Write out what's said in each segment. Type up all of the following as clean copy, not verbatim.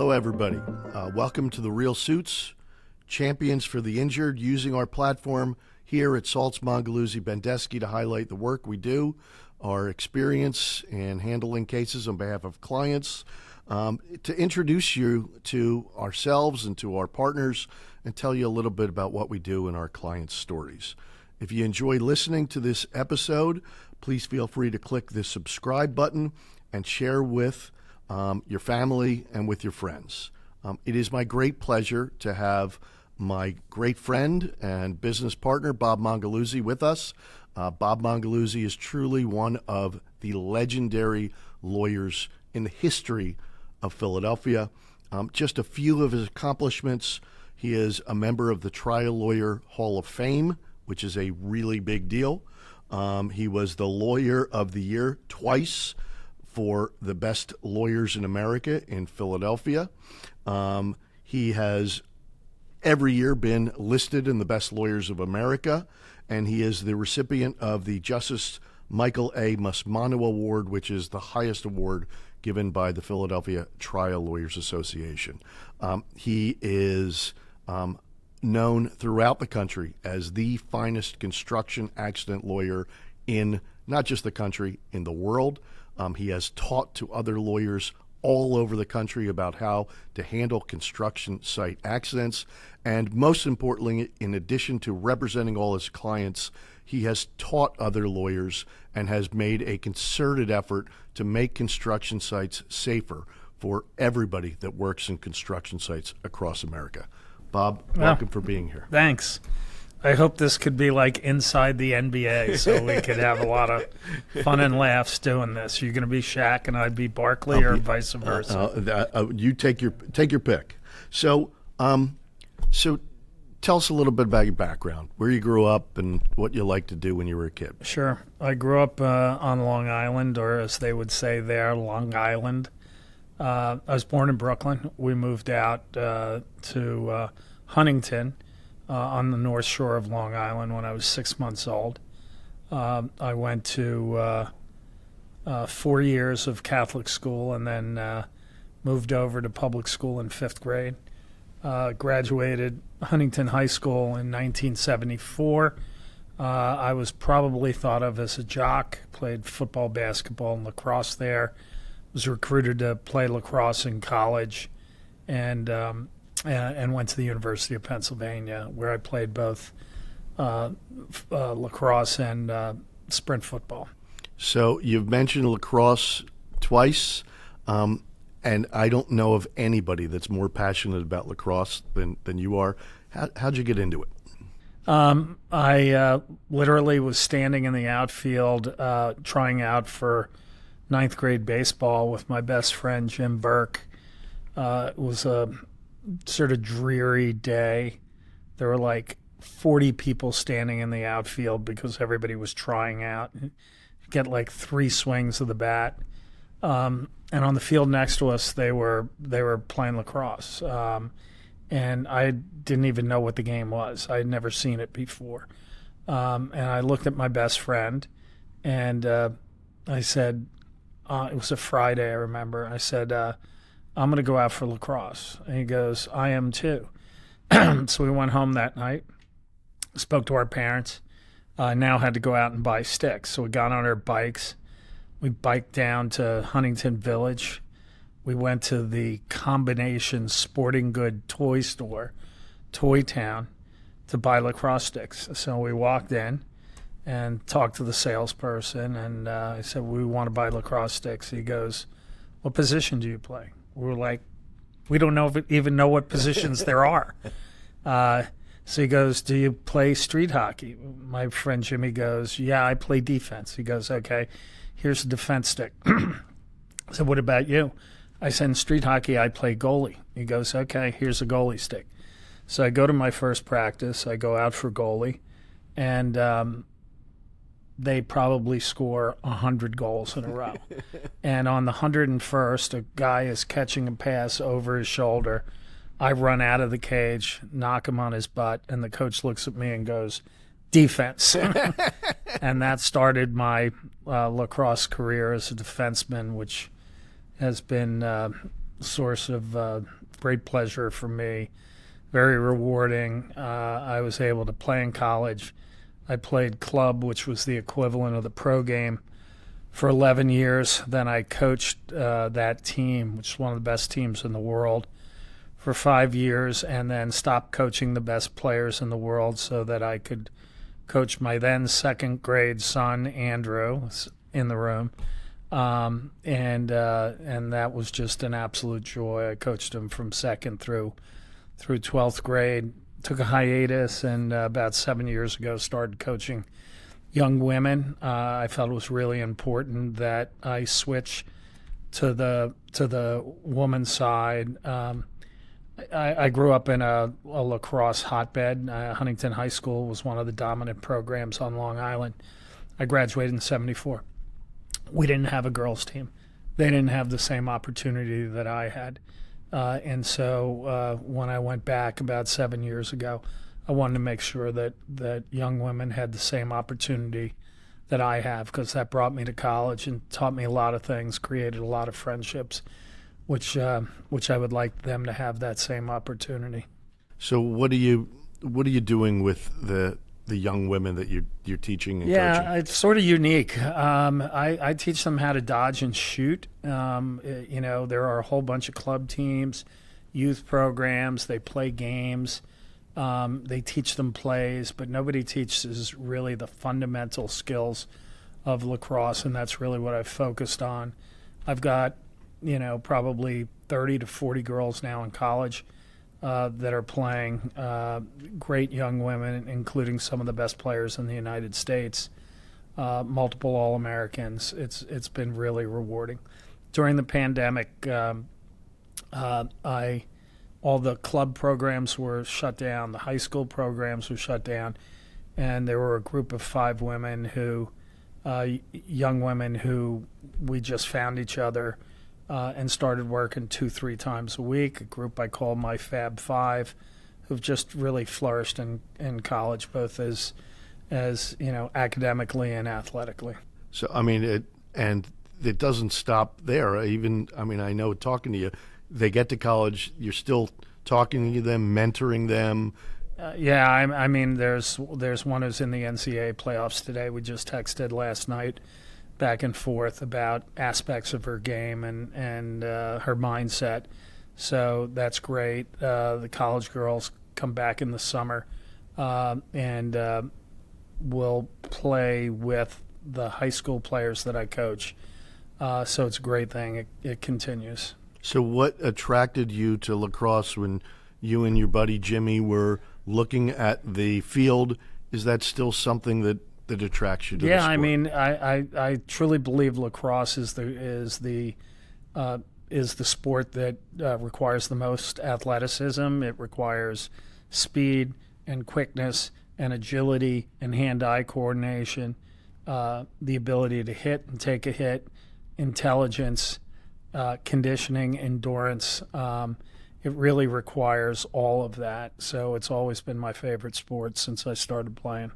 Hello, everybody. Welcome to The Real Suits, champions for the injured, using our platform here at Salt's Mongeluzzi Bendesky to highlight the work we do, our experience in handling cases on behalf of clients, to introduce you to ourselves and to our partners and tell you a little bit about what we do in our clients' stories. If you enjoy listening to this episode, please feel free to click the subscribe button and share with your family and with your friends. It is my great pleasure to have my great friend and business partner, Bob Mongeluzzi, with us. Bob Mongeluzzi is truly one of the legendary lawyers in the history of Philadelphia. Just a few of his accomplishments: he is a member of the Trial Lawyer Hall of Fame, which is a really big deal. He was the Lawyer of the Year twice for the best lawyers in America in Philadelphia. He has every year been listed in the best lawyers of America, and he is the recipient of the Justice Michael A. Musmano Award, which is the highest award given by the Philadelphia Trial Lawyers Association. He is known throughout the country as the finest construction accident lawyer in not just the country, in the world. He has taught to other lawyers all over the country about how to handle construction site accidents. And most importantly, in addition to representing all his clients, he has taught other lawyers and has made a concerted effort to make construction sites safer for everybody that works in construction sites across America. Bob, welcome for being here. Thanks. I hope this could be like inside the NBA, so we could have a lot of fun and laughs doing this. You're going to be Shaq and I'd be Barkley, or vice versa? You take your pick. So tell us a little bit about your background, where you grew up, and what you liked to do when you were a kid. Sure. I grew up on Long Island, or as they would say there, Long Island. I was born in Brooklyn. We moved out to Huntington on the North Shore of Long Island when I was 6 months old. I went to 4 years of Catholic school and then moved over to public school in 5th grade. Graduated Huntington High School in 1974. I was probably thought of as a jock, played football, basketball, and lacrosse there. Was recruited to play lacrosse in college, and went to the University of Pennsylvania, where I played both lacrosse and sprint football. So you've mentioned lacrosse twice, and I don't know of anybody that's more passionate about lacrosse than you are. How'd you get into it? I literally was standing in the outfield trying out for 9th grade baseball with my best friend, Jim Burke. It was a sort of dreary day. There were like 40 people standing in the outfield because everybody was trying out. You get like 3 swings of the bat. And on the field next to us, they were playing lacrosse. And I didn't even know what the game was. I had never seen it before. And I looked at my best friend, and I said, it was a Friday, I remember. I said, I'm going to go out for lacrosse. And he goes, I am too. So we went home that night, spoke to our parents, now had to go out and buy sticks. So we got on our bikes. We biked down to Huntington Village. We went to the Combination Sporting Good toy store, Toy Town, to buy lacrosse sticks. So we walked in and talked to the salesperson, and I said, we want to buy lacrosse sticks. He goes, what position do you play? We were like, we don't even know what positions there are. So he goes, do you play street hockey? My friend Jimmy goes, yeah, I play defense. He goes, okay, here's a defense stick. I said, what about you? I said, in street hockey, I play goalie. He goes, okay, here's a goalie stick. So I go to my first practice. I go out for goalie, and they probably score 100 goals in a row. And on the 101st, a guy is catching a pass over his shoulder. I run out of the cage, knock him on his butt, and the coach looks at me and goes, defense. And that started my lacrosse career as a defenseman, which has been a source of great pleasure for me, very rewarding. I was able to play in college. I played club, which was the equivalent of the pro game, for 11 years. Then I coached that team, which is one of the best teams in the world, for 5 years, and then stopped coaching the best players in the world so that I could coach my then second grade son, Andrew, was in the room. And that was just an absolute joy. I coached him from second through 12th grade. Took a hiatus, and about 7 years ago started coaching young women. I felt it was really important that I switch to the woman's side. I grew up in a lacrosse hotbed. Huntington High School was one of the dominant programs on Long Island. I graduated in '74. We didn't have a girls' team. They didn't have the same opportunity that I had. And so when I went back about 7 years ago, I wanted to make sure that young women had the same opportunity that I have, because that brought me to college and taught me a lot of things, created a lot of friendships, which I would like them to have that same opportunity. So what are you doing with the young women that you're teaching and coaching? Yeah, it's sort of unique. I teach them how to dodge and shoot. There are a whole bunch of club teams, youth programs. They play games. They teach them plays, but nobody teaches really the fundamental skills of lacrosse, and that's really what I've focused on. I've got, probably 30 to 40 girls now in college that are playing, great young women, including some of the best players in the United States, multiple All-Americans. It's been really rewarding. During the pandemic, all the club programs were shut down, the high school programs were shut down, and there were a group of 5 women young women who we just found each other and started working 2-3 times a week, a group I call my Fab Five, who've just really flourished in college, both as academically and athletically. So, it doesn't stop there. I know talking to you, they get to college, you're still talking to them, mentoring them. There's one who's in the NCAA playoffs today. We just texted last night back and forth about aspects of her game and her mindset. So that's great. The college girls come back in the summer and will play with the high school players that I coach. So it's a great thing. It continues. So what attracted you to lacrosse when you and your buddy Jimmy were looking at the field? Is that still something that attracts you to the sport? I truly believe lacrosse is the sport that requires the most athleticism. It requires speed and quickness and agility and hand-eye coordination, the ability to hit and take a hit, intelligence, conditioning, endurance. It really requires all of that. So it's always been my favorite sport since I started playing.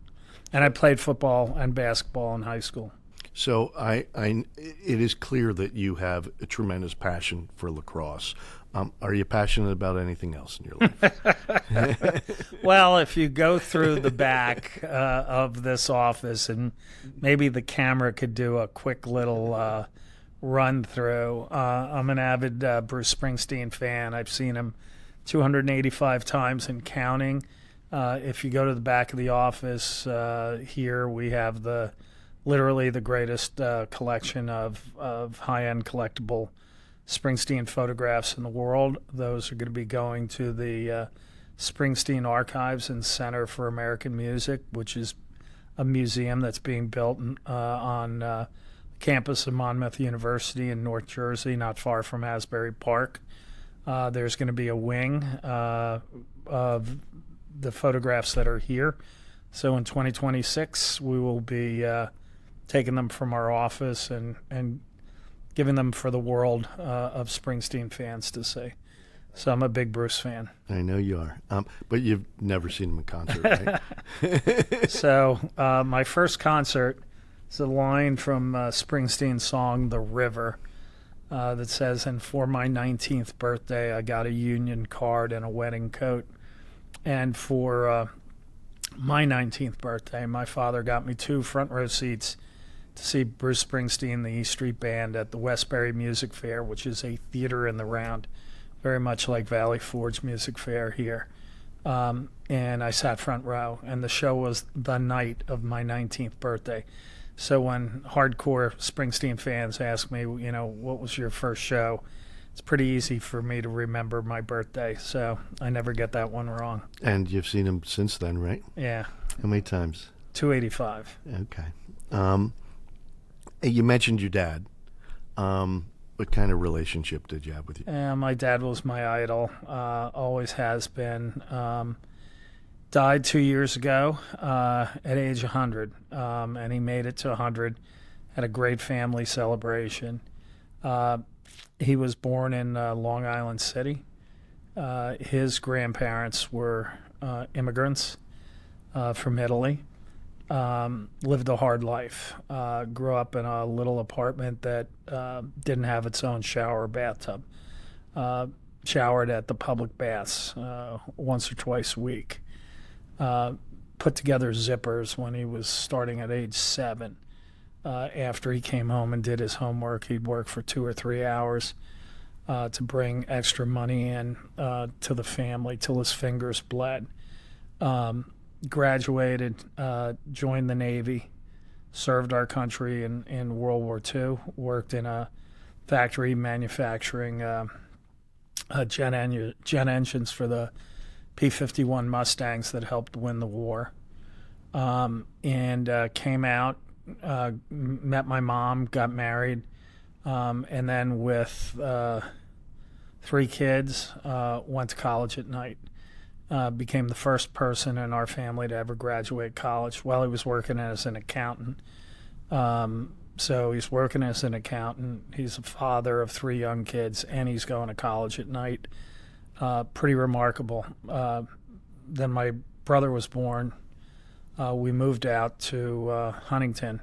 And I played football and basketball in high school. So it is clear that you have a tremendous passion for lacrosse. Are you passionate about anything else in your life? Well, if you go through the back of this office, and maybe the camera could do a quick little run through. I'm an avid Bruce Springsteen fan. I've seen him 285 times and counting. If you go to the back of the office here, we have literally the greatest collection of high-end collectible Springsteen photographs in the world. Those are going to be going to the Springsteen Archives and Center for American Music, which is a museum that's being built on campus of Monmouth University in North Jersey, not far from Asbury Park. There's going to be a wing of the photographs that are here. So in 2026, we will be taking them from our office and giving them for the world of Springsteen fans to see. So I'm a big Bruce fan. I know you are. But you've never seen him in concert, right? So my first concert is a line from Springsteen's song, The River. that says, "And for my 19th birthday, I got a union card and a wedding coat." And for my 19th birthday, my father got me 2 front row seats to see Bruce Springsteen, the E Street Band, at the Westbury Music Fair, which is a theater in the round, very much like Valley Forge Music Fair here. And I sat front row, and the show was the night of my 19th birthday. So when hardcore Springsteen fans ask me, what was your first show, it's pretty easy for me to remember my birthday. So I never get that one wrong. And you've seen him since then, right? Yeah. How many times? 285. Okay. You mentioned your dad. What kind of relationship did you have with you? My dad was my idol, always has been. Died 2 years ago at age 100, and he made it to 100. Had a great family celebration. He was born in Long Island City. His grandparents were immigrants from Italy. Lived a hard life. Grew up in a little apartment that didn't have its own shower or bathtub. Showered at the public baths once or twice a week. Put together zippers when he was starting at age 7. After he came home and did his homework, he'd work for 2 or 3 hours to bring extra money in to the family till his fingers bled. Graduated, joined the Navy, served our country in World War II, worked in a factory manufacturing jet engines for the P-51 Mustangs that helped win the war. And came out, met my mom, got married, and then with 3 kids, went to college at night. Became the first person in our family to ever graduate college while he was working as an accountant. So he's working as an accountant. He's a father of 3 young kids, and he's going to college at night. Pretty remarkable. Then my brother was born. We moved out to Huntington.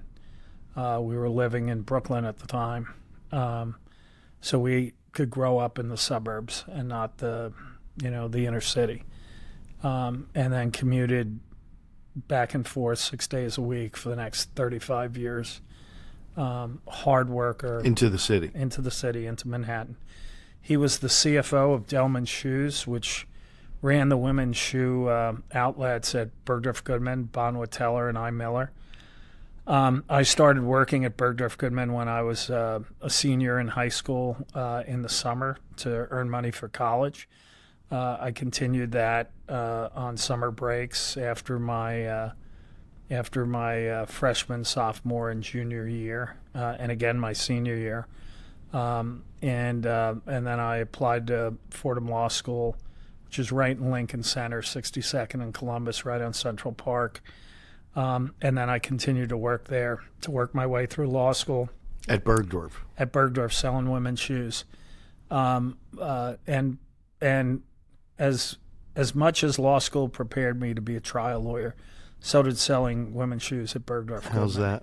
We were living in Brooklyn at the time. So we could grow up in the suburbs and not the inner city. And then commuted back and forth 6 days a week for the next 35 years. Hard worker. Into the city, into Manhattan. He was the CFO of Delman Shoes, which ran the women's shoe outlets at Bergdorf Goodman, Bonwit Teller, and I. Miller. I started working at Bergdorf Goodman when I was a senior in high school in the summer to earn money for college. I continued that on summer breaks after my freshman, sophomore, and junior year, and again my senior year. And then I applied to Fordham Law School, which is right in Lincoln Center, 62nd and Columbus, right on Central Park. And then I continued to work there to work my way through law school. At Bergdorf? At Bergdorf, selling women's shoes. And as much as law school prepared me to be a trial lawyer, so did selling women's shoes at Bergdorf. How's that?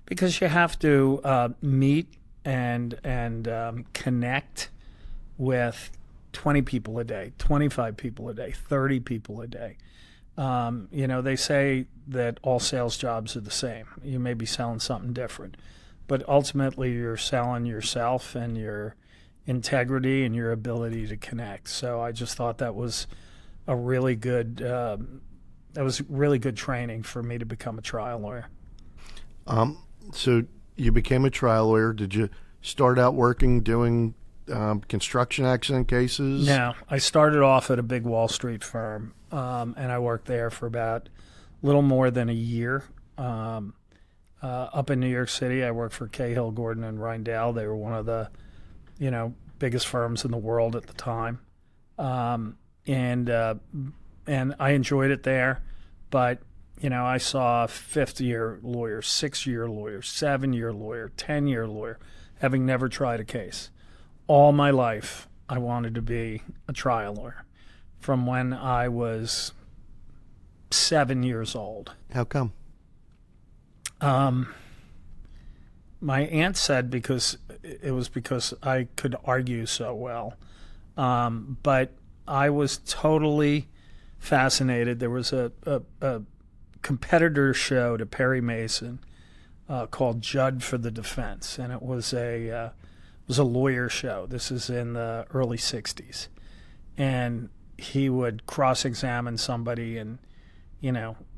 Because you have to meet and connect with 20 people a day, 25 people a day, 30 people a day. They say that all sales jobs are the same. You may be selling something different, but ultimately you're selling yourself and your integrity and your ability to connect. So I just thought that was a really good training for me to become a trial lawyer. So you became a trial lawyer. Did you start out working doing construction accident cases? No, I started off at a big Wall Street firm, and I worked there for about a little more than a year. Up in New York City, I worked for Cahill, Gordon, and Rindell. They were one of the, biggest firms in the world at the time, and I enjoyed it there. But I saw 5th-year lawyers, 6-year lawyers, 7-year lawyer, 10-year lawyer, having never tried a case. All my life, I wanted to be a trial lawyer from when I was 7 years old. How come? My aunt said because it was because I could argue so well. But I was totally fascinated. There was a competitor show to Perry Mason called Judd for the Defense, and it was a lawyer show. This is in the early '60s, and he would cross-examine somebody, and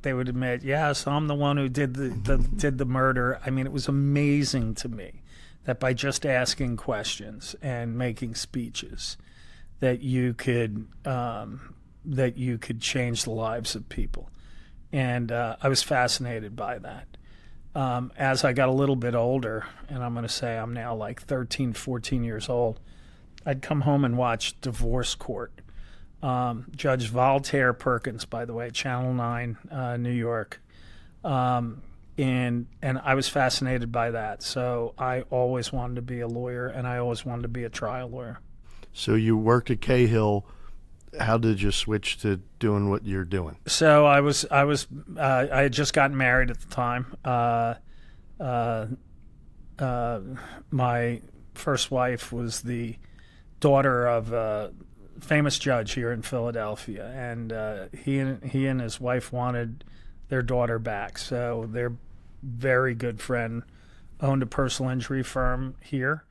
they would admit, yes, I'm the one who did the murder. I mean, it was amazing to me that by just asking questions and making speeches, that you could change the lives of people, and I was fascinated by that. As I got a little bit older, and I'm going to say I'm now like 13, 14 years old, I'd come home and watch Divorce Court. Judge Voltaire Perkins, by the way, Channel 9, New York. And I was fascinated by that. So I always wanted to be a lawyer, and I always wanted to be a trial lawyer. So you worked at Cahill. How did you switch to doing what you're doing? So I had just gotten married at the time. My first wife was the daughter of a famous judge here in Philadelphia, and he and his wife wanted their daughter back. So their very good friend owned a personal injury firm here.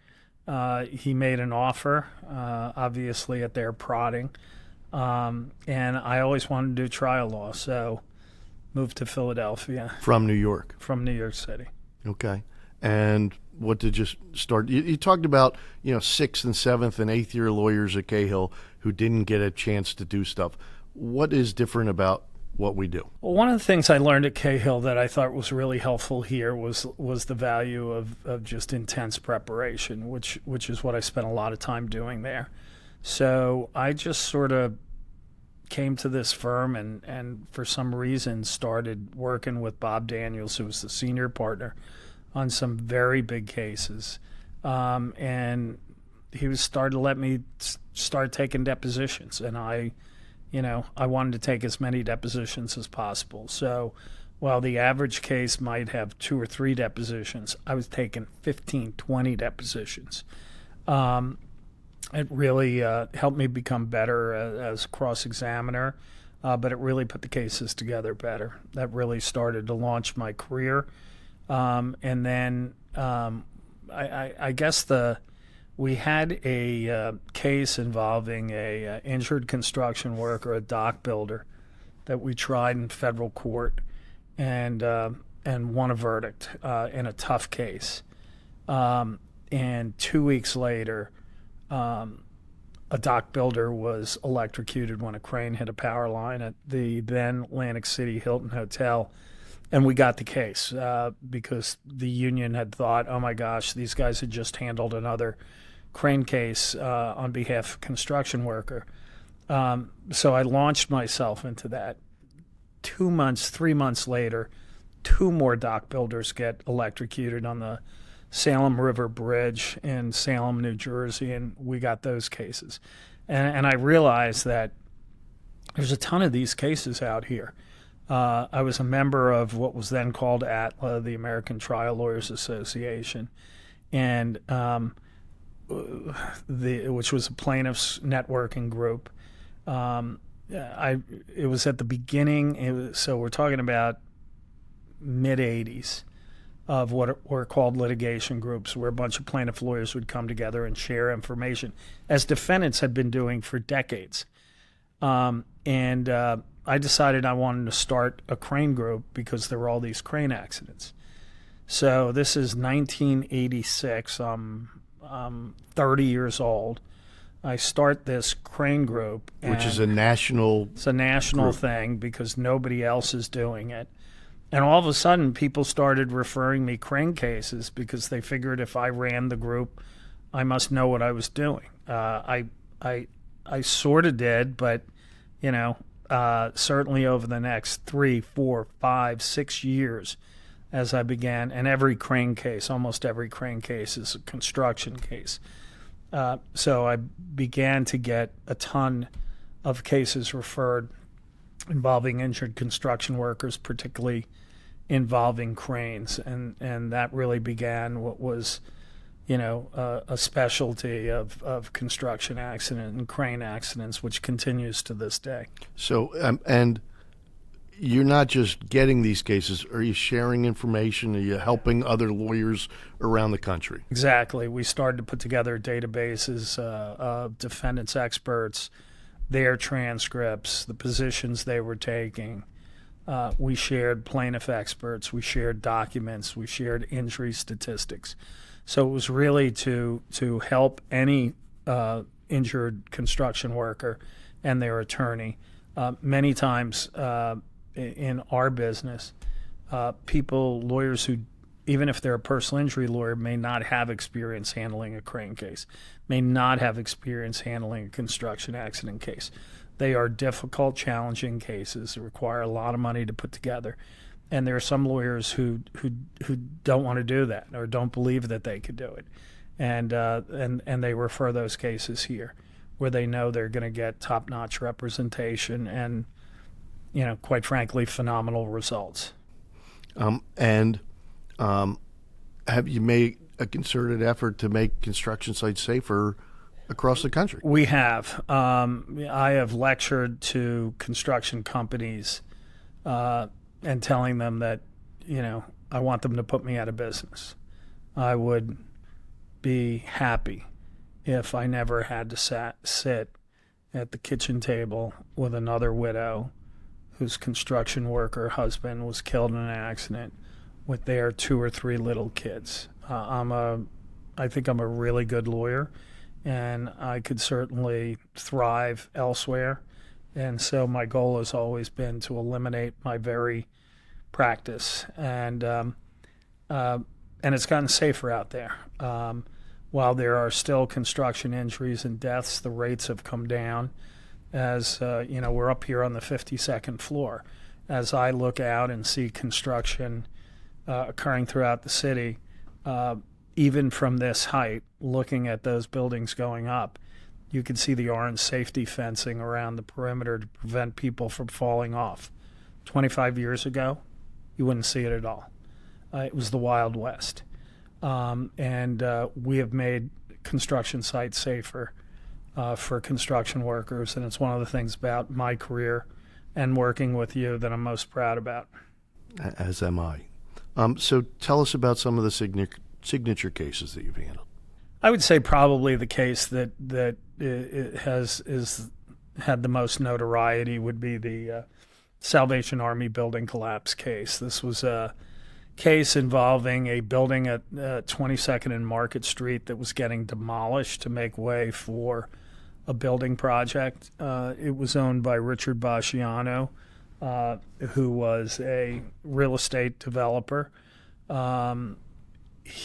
He made an offer, obviously at their prodding. And I always wanted to do trial law, so moved to Philadelphia. From New York? From New York City. Okay. And what did you start? You talked about, 6th and 7th and 8th year lawyers at Cahill who didn't get a chance to do stuff. What is different about what we do? Well, one of the things I learned at Cahill that I thought was really helpful here was the value of just intense preparation, which is what I spent a lot of time doing there. So I just sort of came to this firm and for some reason started working with Bob Daniels, who was the senior partner, on some very big cases. And he started to let me start taking depositions. And I wanted to take as many depositions as possible. So while the average case might have 2 or 3 depositions, I was taking 15, 20 depositions. It really helped me become better as a cross-examiner, but it really put the cases together better. That really started to launch my career. And then I guess we had a case involving a injured construction worker, a dock builder, that we tried in federal court and won a verdict in a tough case. And 2 weeks later, a dock builder was electrocuted when a crane hit a power line at the then Atlantic City Hilton Hotel. And we got the case because the union had thought, oh my gosh, these guys had just handled another crane case on behalf of a construction worker. So I launched myself into that. 3 months later, 2 more dock builders get electrocuted on the Salem River Bridge in Salem, New Jersey, and we got those cases. And I realized that there's a ton of these cases out here. I was a member of what was then called ATLA, the American Trial Lawyers Association, and which was a plaintiffs networking group. It was at the beginning, so we're talking about mid-'80s, of what were called litigation groups, where a bunch of plaintiff lawyers would come together and share information, as defendants had been doing for decades. And I decided I wanted to start a crane group because there were all these crane accidents. So this is 1986. I'm 30 years old. I start this crane group. Which is a national... It's a national thing because nobody else is doing it. And all of a sudden, people started referring me crane cases because they figured if I ran the group, I must know what I was doing. I sort of did, but, certainly over the next 3, 4, 5, 6 years as I began, and almost every crane case is a construction case. So I began to get a ton of cases referred involving injured construction workers, particularly involving cranes, and that really began what was, a specialty of construction accident and crane accidents, which continues to this day. So, and you're not just getting these cases. Are you sharing information? Are you helping other lawyers around the country? Exactly. We started to put together databases of defendants' experts, their transcripts, the positions they were taking. We shared plaintiff experts. We shared documents. We shared injury statistics. So it was really to help any injured construction worker and their attorney. Many times in our business, lawyers who, even if they're a personal injury lawyer, may not have experience handling a crane case, may not have experience handling a construction accident case. They are difficult, challenging cases that require a lot of money to put together. And there are some lawyers who don't want to do that or don't believe that they could do it. And they refer those cases here where they know they're going to get top-notch representation and, quite frankly, phenomenal results. Have you made a concerted effort to make construction sites safer across the country? We have. I have lectured to construction companies and telling them that, I want them to put me out of business. I would be happy if I never had to sit at the kitchen table with another widow whose construction worker husband was killed in an accident with their 2 or 3 little kids. I think I'm a really good lawyer, and I could certainly thrive elsewhere. And so my goal has always been to eliminate my very practice, and it's gotten safer out there. While there are still construction injuries and deaths, the rates have come down. As we're up here on the 52nd floor. As I look out and see construction occurring throughout the city, even from this height, looking at those buildings going up, you can see the orange safety fencing around the perimeter to prevent people from falling off. 25 years ago, you wouldn't see it at all. It was the Wild West. And we have made construction sites safer for construction workers, and it's one of the things about my career and working with you that I'm most proud about. As am I. So tell us about some of the signature cases that you've handled. I would say probably the case that it has had the most notoriety would be the Salvation Army building collapse case. This was a case involving a building at 22nd and Market Street that was getting demolished to make way for a building project. It was owned by Richard Basciano, who was a real estate developer.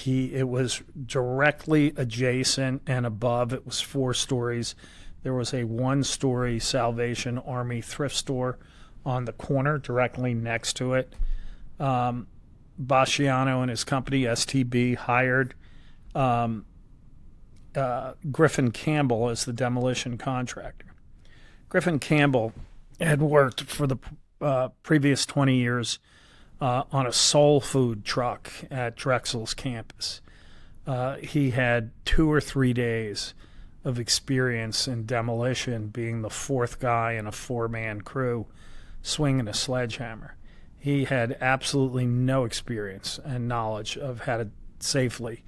It was directly adjacent and above. It was 4 stories. There was a 1-story Salvation Army thrift store on the corner directly next to it. Basciano and his company, STB, hired Griffin Campbell as the demolition contractor. Griffin Campbell had worked for the previous 20 years on a soul food truck at Drexel's campus. He had 2 or 3 days of experience in demolition, being the 4th guy in a 4-man crew swinging a sledgehammer. He had absolutely no experience and knowledge of how to safely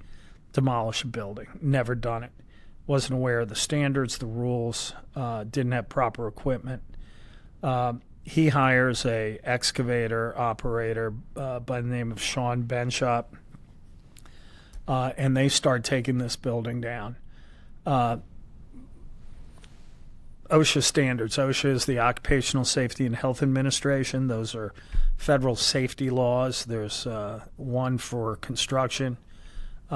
demolish a building. Never done it. Wasn't aware of the standards, the rules, didn't have proper equipment. He hires a excavator operator by the name of Sean Benshop, and they start taking this building down. OSHA standards. OSHA is the Occupational Safety and Health Administration. Those are federal safety laws. There's one for construction, the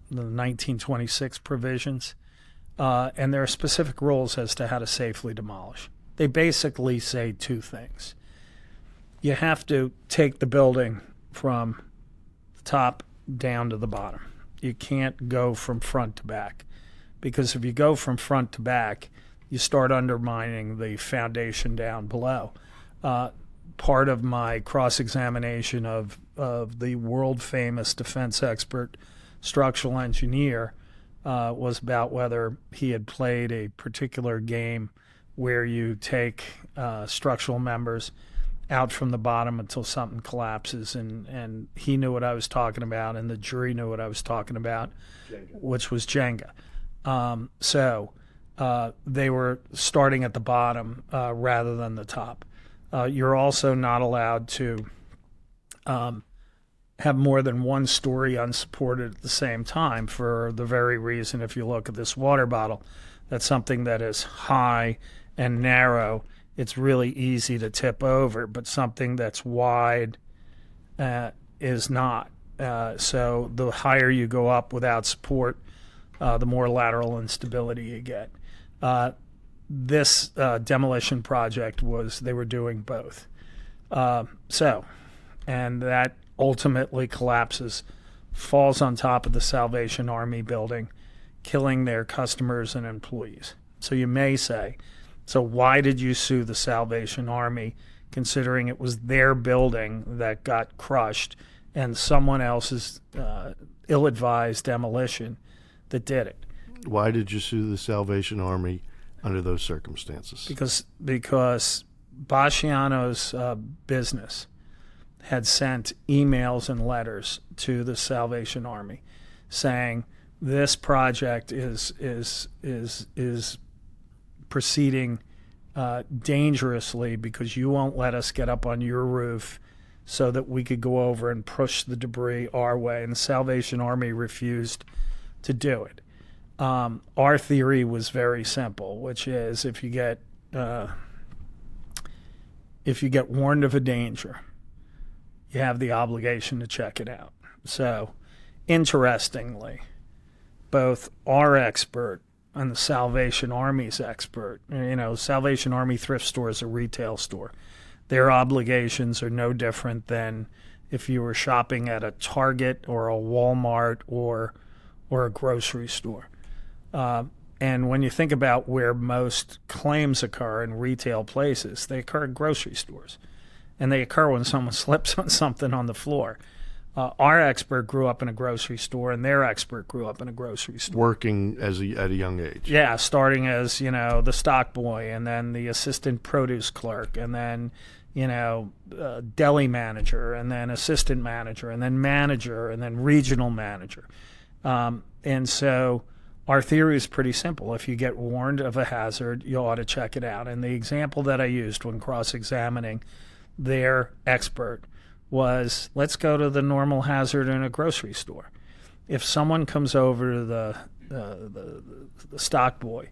1926 provisions, and there are specific rules as to how to safely demolish. They basically say 2 things. You have to take the building from the top down to the bottom. You can't go from front to back, because if you go from front to back, you start undermining the foundation down below. Part of my cross-examination of the world-famous defense expert, structural engineer was about whether he had played a particular game where you take structural members out from the bottom until something collapses, and he knew what I was talking about, and the jury knew what I was talking about, Jenga. Which was Jenga. So they were starting at the bottom rather than the top. You're also not allowed to have more than one story unsupported at the same time, for the very reason, if you look at this water bottle, that's something that is high and narrow. It's really easy to tip over, but something that's wide is not. So the higher you go up without support, the more lateral instability you get. This demolition project they were doing both. And that ultimately collapses, falls on top of the Salvation Army building, killing their customers and employees. So you may say, so why did you sue the Salvation Army, considering it was their building that got crushed and someone else's ill-advised demolition that did it? Why did you sue the Salvation Army under those circumstances? Because Basciano's business had sent emails and letters to the Salvation Army saying this project is proceeding dangerously because you won't let us get up on your roof so that we could go over and push the debris our way. And the Salvation Army refused to do it. Our theory was very simple, which is if you get warned of a danger, you have the obligation to check it out. So, interestingly, both our expert and the Salvation Army's expert, Salvation Army thrift store is a retail store. Their obligations are no different than if you were shopping at a Target or a Walmart or a grocery store. And when you think about where most claims occur in retail places, they occur in grocery stores. And they occur when someone slips on something on the floor. Our expert grew up in a grocery store, and their expert grew up in a grocery store. Working at a young age. Yeah, starting as, the stock boy, and then the assistant produce clerk, and then, deli manager, and then assistant manager, and then regional manager. And so our theory is pretty simple. If you get warned of a hazard, you ought to check it out. And the example that I used when cross-examining their expert was, let's go to the normal hazard in a grocery store. If someone comes over to the stock boy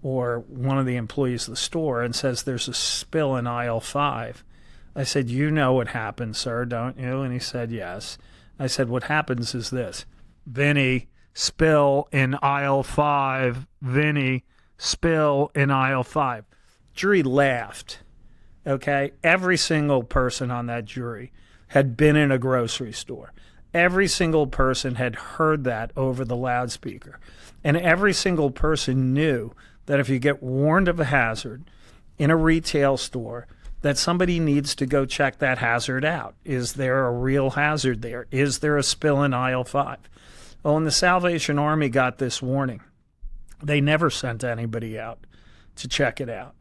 or one of the employees of the store and says there's a spill in aisle 5, I said, you know what happens, sir, don't you? And he said, yes. I said, what happens is this: Vinny, spill in aisle 5. Vinny, spill in aisle 5. Jury laughed. Okay? Every single person on that jury had been in a grocery store. Every single person had heard that over the loudspeaker. And every single person knew that if you get warned of a hazard in a retail store, that somebody needs to go check that hazard out. Is there a real hazard there? Is there a spill in aisle 5? Well, when the Salvation Army got this warning, they never sent anybody out to check it out.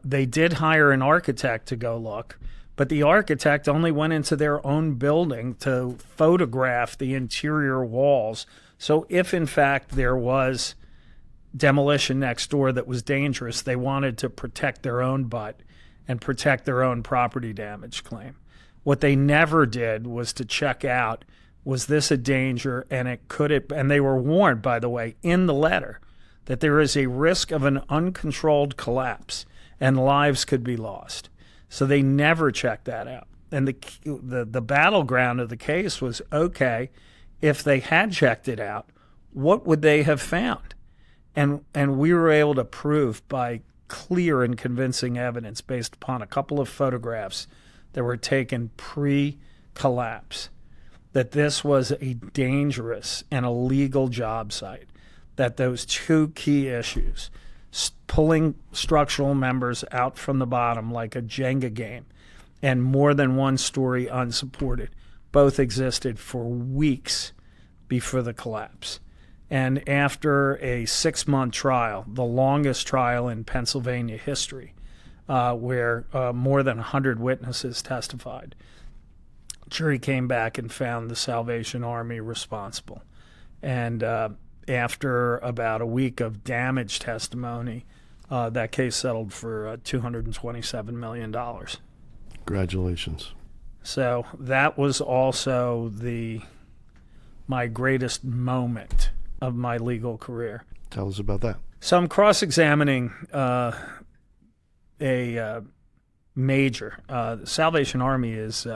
They did hire an architect to go look, but the architect only went into their own building to photograph the interior walls. So if, in fact, there was demolition next door that was dangerous, they wanted to protect their own butt and protect their own property damage claim. What they never did was to check out, was this a danger, and and they were warned, by the way, in the letter, that there is a risk of an uncontrolled collapse and lives could be lost. So they never checked that out. And the battleground of the case was, okay, if they had checked it out, what would they have found? And we were able to prove by clear and convincing evidence based upon a couple of photographs that were taken pre-collapse that this was a dangerous and illegal job site, that those two key issues, pulling structural members out from the bottom like a Jenga game and more than one story unsupported, both existed for weeks before the collapse. And after a 6-month trial, the longest trial in Pennsylvania history, where more than 100 witnesses testified, jury came back and found the Salvation Army responsible. And after about a week of damage testimony, that case settled for $227 million. Congratulations. So that was also my greatest moment of my legal career. Tell us about that. So I'm cross-examining a major. The Salvation Army is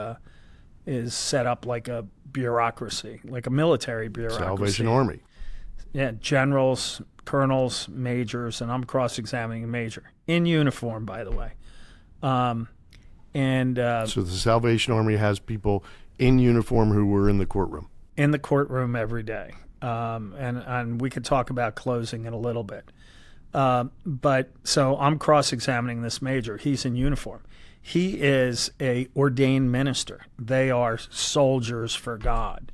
set up like a bureaucracy, like a military bureaucracy. Salvation Army. Yeah, generals, colonels, majors, and I'm cross-examining a major in uniform, by the way. So the Salvation Army has people in uniform who were in the courtroom. In the courtroom every day. And we could talk about closing in a little bit. But so I'm cross-examining this major. He's in uniform. He is a ordained minister. They are soldiers for God.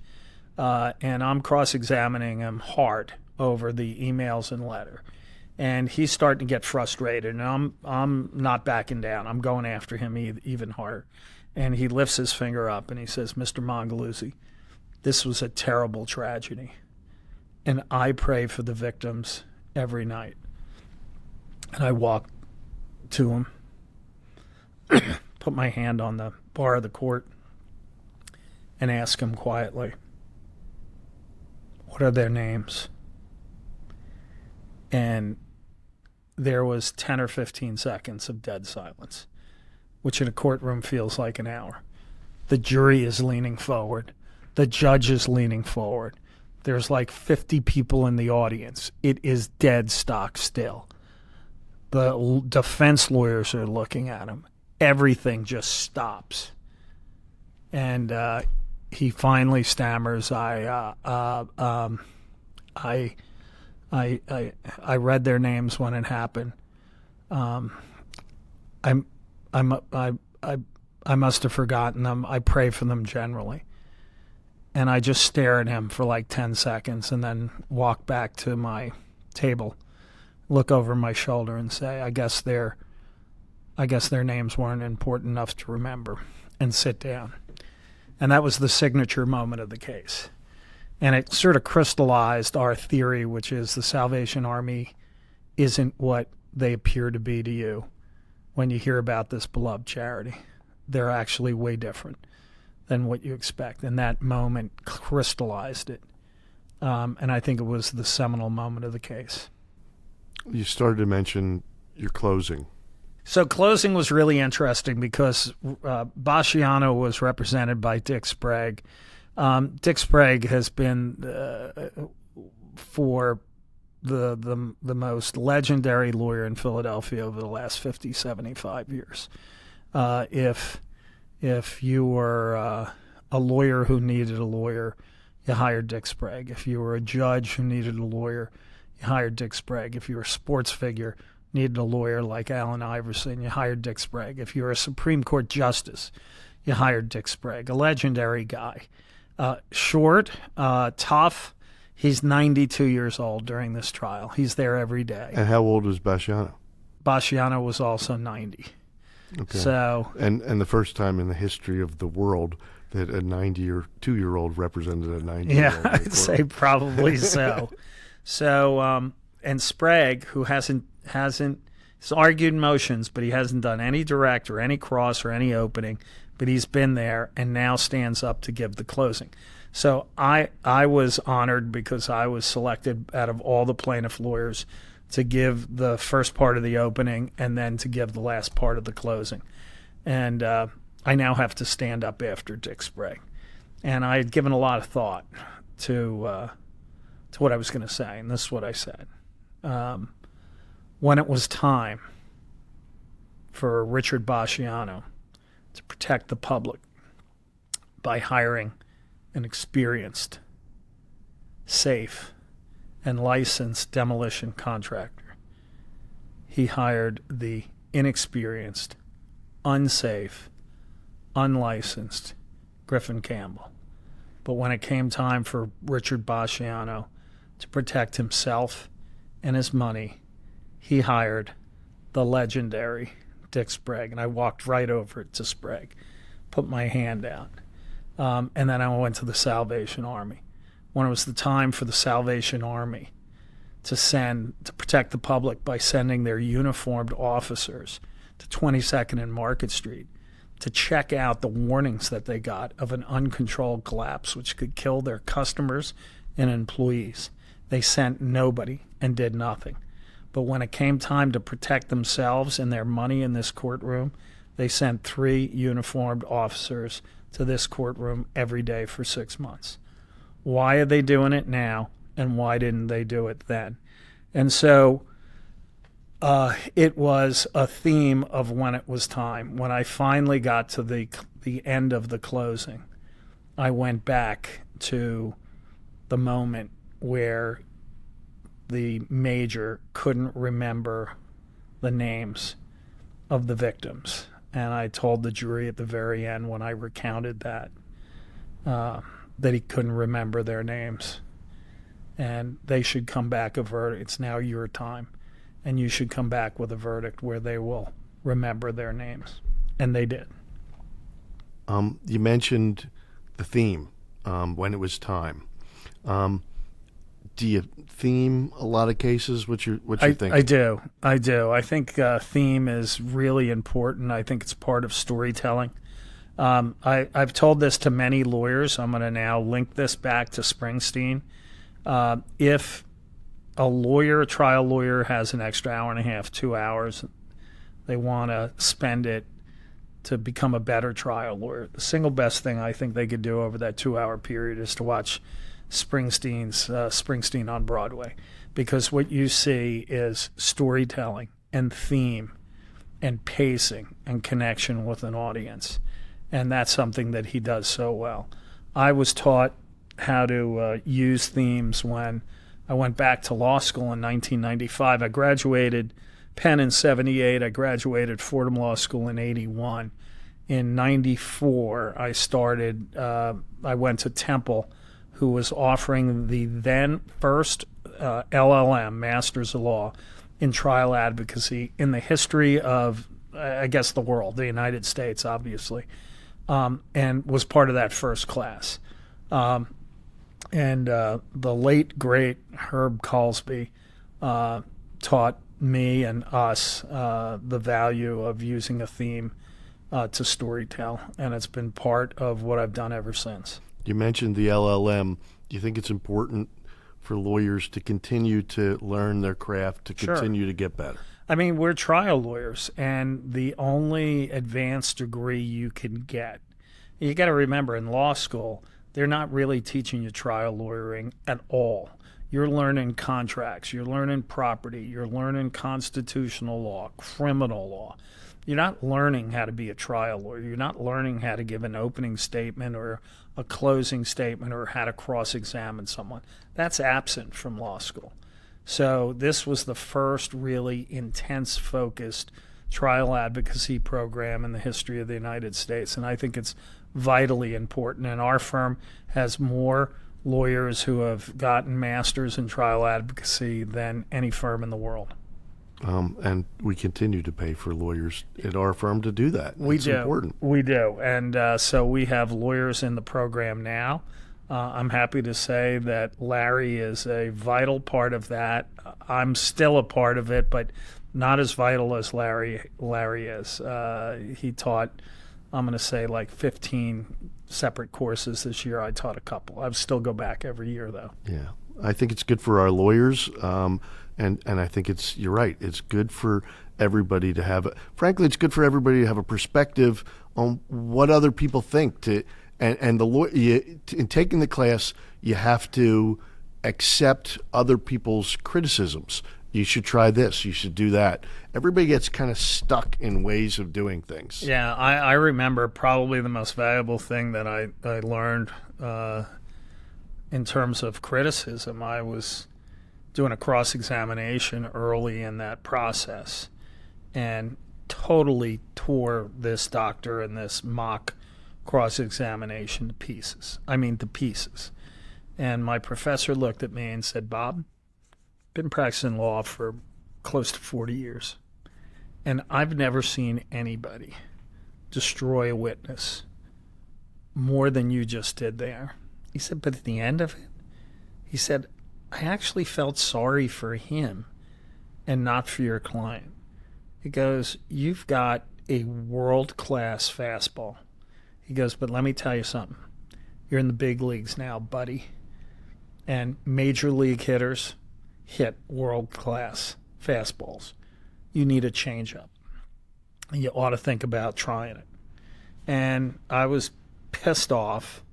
And I'm cross-examining him hard over the emails and letter. And he's starting to get frustrated, and I'm not backing down. I'm going after him even harder. And he lifts his finger up and he says, "Mr. Mongeluzzi, this was a terrible tragedy, and I pray for the victims every night." And I walk to him, put my hand on the bar of the court, and ask him quietly, "What are their names?" And there was 10 or 15 seconds of dead silence, which in a courtroom feels like an hour. The jury is leaning forward. The judge is leaning forward. There's like 50 people in the audience. It is dead stock still. The defense lawyers are looking at him. Everything just stops. And he finally stammers, I read their names when it happened. I must have forgotten them. I pray for them generally. And I just stare at him for like 10 seconds and then walk back to my table, look over my shoulder and say, I guess their names weren't important enough to remember, and sit down. And that was the signature moment of the case. And it sort of crystallized our theory, which is the Salvation Army isn't what they appear to be to you when you hear about this beloved charity. They're actually way different than what you expect. And that moment crystallized it. And I think it was the seminal moment of the case. You started to mention your closing. So closing was really interesting because Basciano was represented by Dick Sprague. Dick Sprague has been for the most legendary lawyer in Philadelphia over the last 50, 75 years. If you were a lawyer who needed a lawyer, you hired Dick Sprague. If you were a judge who needed a lawyer, you hired Dick Sprague. If you were a sports figure, needed a lawyer like Allen Iverson, you hired Dick Sprague. If you were a Supreme Court justice, you hired Dick Sprague, a legendary guy. Short, tough. He's 92 years old during this trial. He's there every day. And how old was Basciano? Basciano was also 90. Okay. So, and the first time in the history of the world that a 92-year-old represented a 90-year-old. Yeah, I'd say probably so. So, and Sprague, who hasn't he's argued motions, but he hasn't done any direct or any cross or any opening, but he's been there and now stands up to give the closing. So I was honored because I was selected out of all the plaintiff lawyers to give the first part of the opening and then to give the last part of the closing. And I now have to stand up after Dick Sprague. And I had given a lot of thought to what I was going to say, and this is what I said. When it was time for Richard Basciano to protect the public by hiring an experienced, safe, and licensed demolition contractor, he hired the inexperienced, unsafe, unlicensed Griffin Campbell. But when it came time for Richard Basciano to protect himself and his money, he hired the legendary Dick Sprague. And I walked right over to Sprague, put my hand out. And then I went to the Salvation Army. When it was the time for the Salvation Army to protect the public by sending their uniformed officers to 22nd and Market Street to check out the warnings that they got of an uncontrolled collapse which could kill their customers and employees, they sent nobody and did nothing. But when it came time to protect themselves and their money in this courtroom, they sent 3 uniformed officers to this courtroom every day for 6 months. Why are they doing it now, and why didn't they do it then? And so it was a theme of when it was time. When I finally got to the end of the closing, I went back to the moment where the major couldn't remember the names of the victims. And I told the jury at the very end when I recounted that he couldn't remember their names. And they should come back a verdict. It's now your time. And you should come back with a verdict where they will remember their names. And they did. You mentioned the theme, when it was time. Do you theme a lot of cases? What's your thinking? I do. I think theme is really important. I think it's part of storytelling. I've told this to many lawyers. I'm going to now link this back to Springsteen. If a trial lawyer, has an extra hour and a half, 2 hours, they want to spend it to become a better trial lawyer, the single best thing I think they could do over that 2-hour period is to watch Springsteen on Broadway, because what you see is storytelling and theme and pacing and connection with an audience, and that's something that he does so well. I was taught how to use themes when I went back to law school in 1995. I graduated Penn in 78. I graduated Fordham Law School in 81. In 94, I went to Temple, who was offering the then first LLM, Masters of Law, in trial advocacy in the history of, I guess, the world, the United States, obviously, and was part of that first class. And the late, great Herb Colsby taught me and us the value of using a theme to storytell, and it's been part of what I've done ever since. You mentioned the LLM. Do you think it's important for lawyers to continue to learn their craft, to continue to get better? I mean, we're trial lawyers, and the only advanced degree you can get, you got to remember, in law school, they're not really teaching you trial lawyering at all. You're learning contracts, you're learning property, you're learning constitutional law, criminal law. You're not learning how to be a trial lawyer. You're not learning how to give an opening statement or a closing statement or how to cross-examine someone. That's absent from law school. So this was the first really intense, focused trial advocacy program in the history of the United States, and I think it's vitally important. And our firm has more lawyers who have gotten masters in trial advocacy than any firm in the world. And we continue to pay for lawyers at our firm to do that. It's important. We do. And so we have lawyers in the program now. I'm happy to say that Larry is a vital part of that. I'm still a part of it, but not as vital as Larry is. He taught, I'm going to say, like 15 separate courses this year. I taught a couple. I still go back every year, though. Yeah. I think it's good for our lawyers. And I think you're right. It's good for everybody to have frankly, it's good for everybody to have a perspective on what other people think. In taking the class, you have to accept other people's criticisms. You should try this. You should do that. Everybody gets kind of stuck in ways of doing things. Yeah, I remember probably the most valuable thing that I learned in terms of criticism. I was doing a cross-examination early in that process and totally tore this doctor in this mock cross-examination to pieces. I mean, to pieces. And my professor looked at me and said, Bob, been practicing law for close to 40 years, and I've never seen anybody destroy a witness more than you just did there. He said, but at the end of it, he said, I actually felt sorry for him and not for your client. He goes, you've got a world-class fastball. He goes, but let me tell you something. You're in the big leagues now, buddy. And major league hitters hit world-class fastballs. You need a changeup. You ought to think about trying it. And I was pissed off,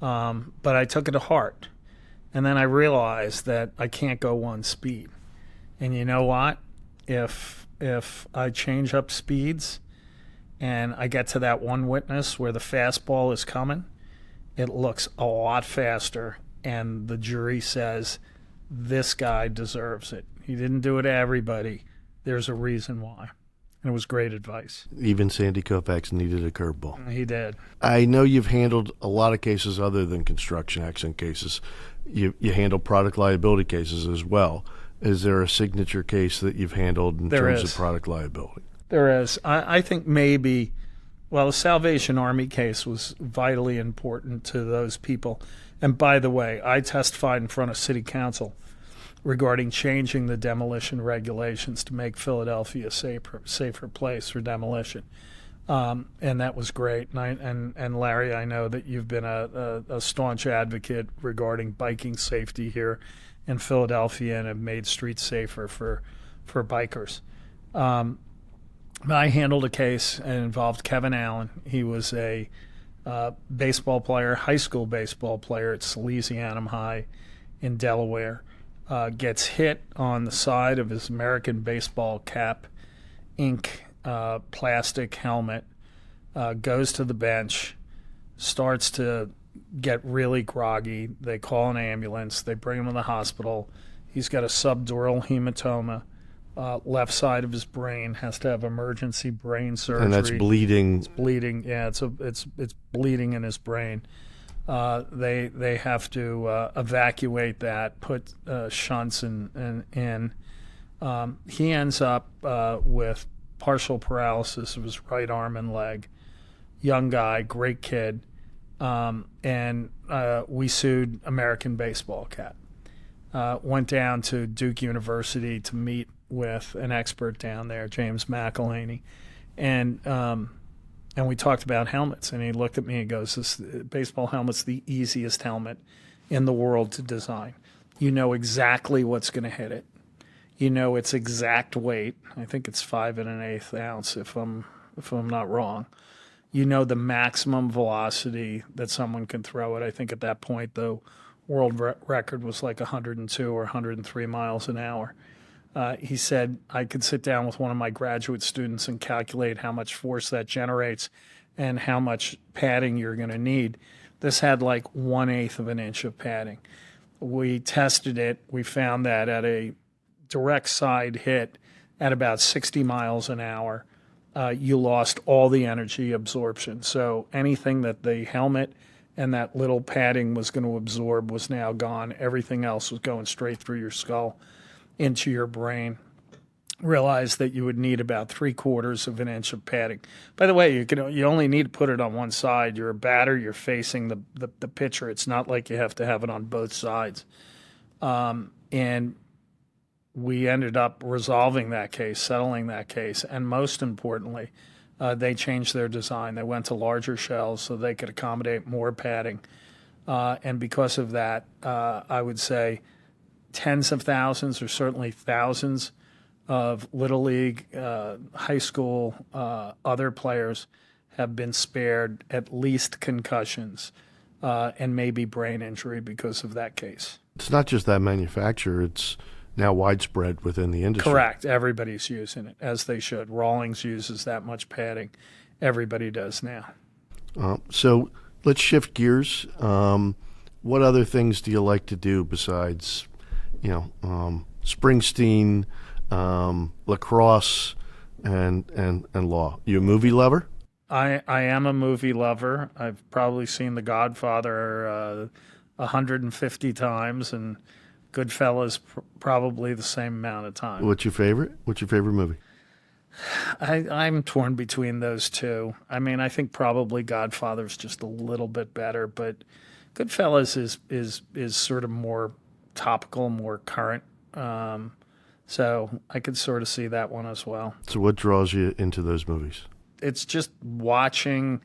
but I took it to heart. And then I realized that I can't go one speed. And you know what? If I change up speeds and I get to that one witness where the fastball is coming, it looks a lot faster, and the jury says, this guy deserves it. He didn't do it to everybody. There's a reason why. And it was great advice. Even Sandy Koufax needed a curveball. He did. I know you've handled a lot of cases other than construction accident cases. You handle product liability cases as well. Is there a signature case that you've handled in terms of product liability? There is. I think maybe, well, the Salvation Army case was vitally important to those people. And by the way, I testified in front of City Council regarding changing the demolition regulations to make Philadelphia a safer place for demolition. And that was great. And Larry, I know that you've been a staunch advocate regarding biking safety here in Philadelphia and have made streets safer for bikers. I handled a case and involved Kevin Allen. He was a baseball player, high school baseball player at Salesianum High in Delaware. Gets hit on the side of his American baseball cap, ink plastic helmet, goes to the bench, starts to get really groggy. They call an ambulance. They bring him to the hospital. He's got a subdural hematoma. Left side of his brain, has to have emergency brain surgery. And that's bleeding. It's bleeding. Yeah, it's bleeding in his brain. They have to evacuate that, put shunts in. He ends up with partial paralysis of his right arm and leg. Young guy, great kid, and we sued American Baseball Cap. Went down to Duke University to meet with an expert down there, James McElhaney, and we talked about helmets. And he looked at me and goes, "This baseball helmet's the easiest helmet in the world to design. You know exactly what's going to hit it. You know its exact weight. I think it's 5 1/8 ounce, if I'm not wrong. You know the maximum velocity that someone can throw it. I think at that point, the world record was like 102 or 103 miles an hour." He said, I could sit down with one of my graduate students and calculate how much force that generates and how much padding you're going to need. This had like 1/8 of an inch of padding. We tested it. We found that at a direct side hit at about 60 miles an hour, you lost all the energy absorption. So anything that the helmet and that little padding was going to absorb was now gone. Everything else was going straight through your skull into your brain. Realized that you would need about 3/4 of an inch of padding. By the way, you only need to put it on one side. You're a batter. You're facing the pitcher. It's not like you have to have it on both sides. And we ended up resolving that case, settling that case, and most importantly, they changed their design. They went to larger shells so they could accommodate more padding. And because of that, I would say tens of thousands or certainly thousands of Little League, high school, other players have been spared at least concussions and maybe brain injury because of that case. It's not just that manufacturer. It's now widespread within the industry. Correct. Everybody's using it, as they should. Rawlings uses that much padding. Everybody does now. So let's shift gears. What other things do you like to do besides, Springsteen, lacrosse, and law? You a movie lover? I am a movie lover. I've probably seen The Godfather 150 times, and Goodfellas probably the same amount of time. What's your favorite? What's your favorite movie? I'm torn between those two. I mean, I think probably Godfather's just a little bit better, but Goodfellas is sort of more topical, more current. So I could sort of see that one as well. So what draws you into those movies? It's just watching.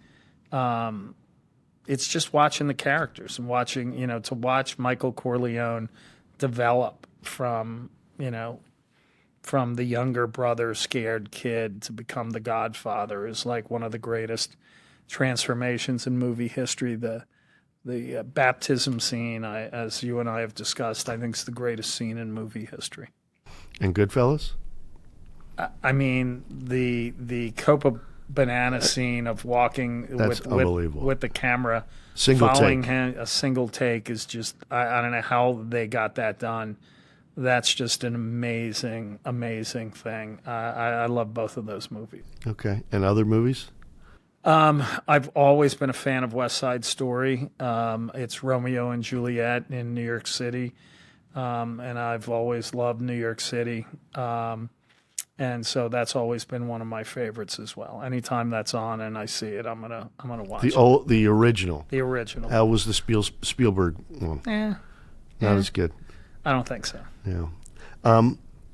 It's just watching the characters and watching, to watch Michael Corleone develop from the younger brother, scared kid, to become the Godfather is like one of the greatest transformations in movie history. The baptism scene, as you and I have discussed, I think is the greatest scene in movie history. And Goodfellas? I mean, the Copa Banana scene of walking with the camera following him, a single take is just, I don't know how they got that done. That's just an amazing, amazing thing. I love both of those movies. Okay. And other movies? I've always been a fan of West Side Story. It's Romeo and Juliet in New York City. And I've always loved New York City. And so that's always been one of my favorites as well. Anytime that's on and I see it, I'm gonna watch it. The original. The original. How was the Spielberg one? Not as good. I don't think so. Yeah.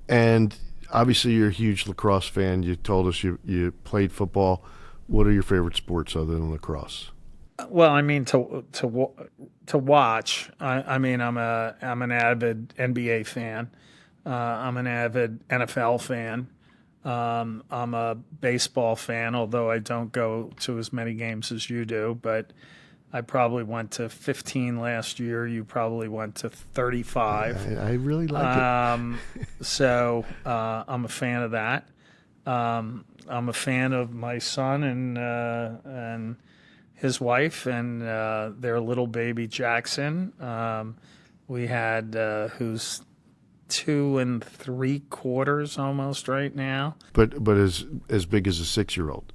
And obviously you're a huge lacrosse fan. You told us you played football. What are your favorite sports other than lacrosse? Well, I mean to watch. I mean I'm an avid NBA fan. I'm an avid NFL fan. I'm a baseball fan, although I don't go to as many games as you do. But I probably went to 15 last year. You probably went to 35. I really like it. So I'm a fan of that. I'm a fan of my son and his wife and their little baby Jackson. We had who's 2 3/4 almost right now. But as big as a 6-year-old.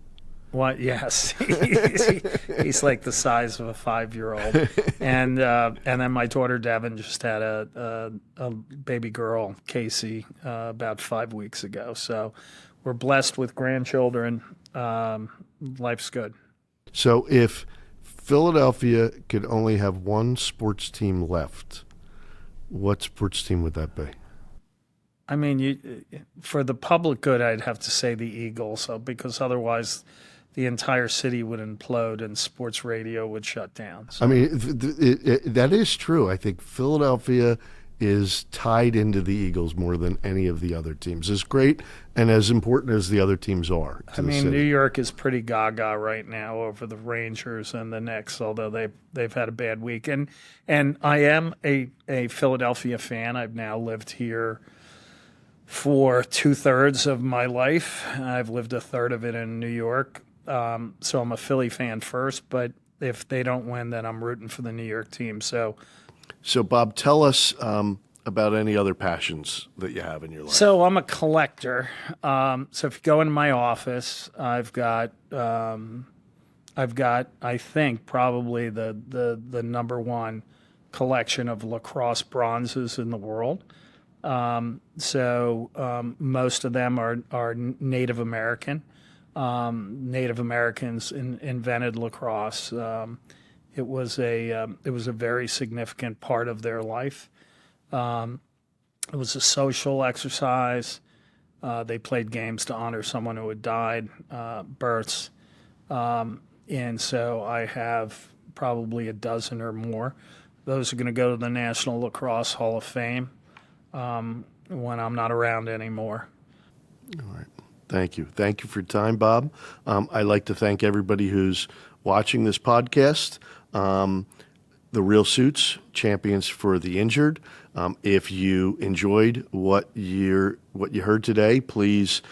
What? Yes, he's like the size of a 5-year-old. And then my daughter Devin just had a baby girl, Casey, about 5 weeks ago. So we're blessed with grandchildren. Life's good. So if Philadelphia could only have one sports team left, what sports team would that be? I mean, for the public good, I'd have to say the Eagles, because otherwise the entire city would implode and sports radio would shut down. So. I mean, that is true. I think Philadelphia is tied into the Eagles more than any of the other teams. As great and as important as the other teams are to the city. New York is pretty gaga right now over the Rangers and the Knicks, although they've had a bad week. And I am a Philadelphia fan. I've now lived here for 2/3 of my life. I've lived a third of it in New York. So I'm a Philly fan first, but if they don't win, then I'm rooting for the New York team. So Bob, tell us about any other passions that you have in your life. So I'm a collector. So if you go into my office, I've got I think probably the number one collection of lacrosse bronzes in the world. Most of them are Native American. Native Americans invented lacrosse. It was a very significant part of their life. It was a social exercise. They played games to honor someone who had died, births, and so I have probably a dozen or more. Those are going to go to the National Lacrosse Hall of Fame when I'm not around anymore. All right. Thank you. Thank you for your time, Bob. I'd like to thank everybody who's watching this podcast. The Real Suits, Champions for the Injured. If you enjoyed what you heard today, please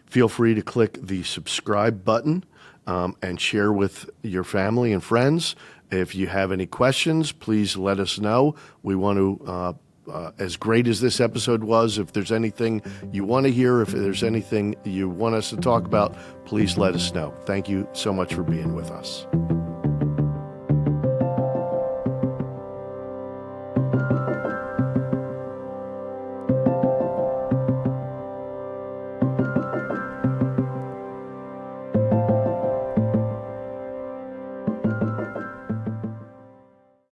feel free to click the subscribe button and share with your family and friends. If you have any questions, please let us know. We want to as great as this episode was, if there's anything you want to hear, if there's anything you want us to talk about, please let us know. Thank you so much for being with us.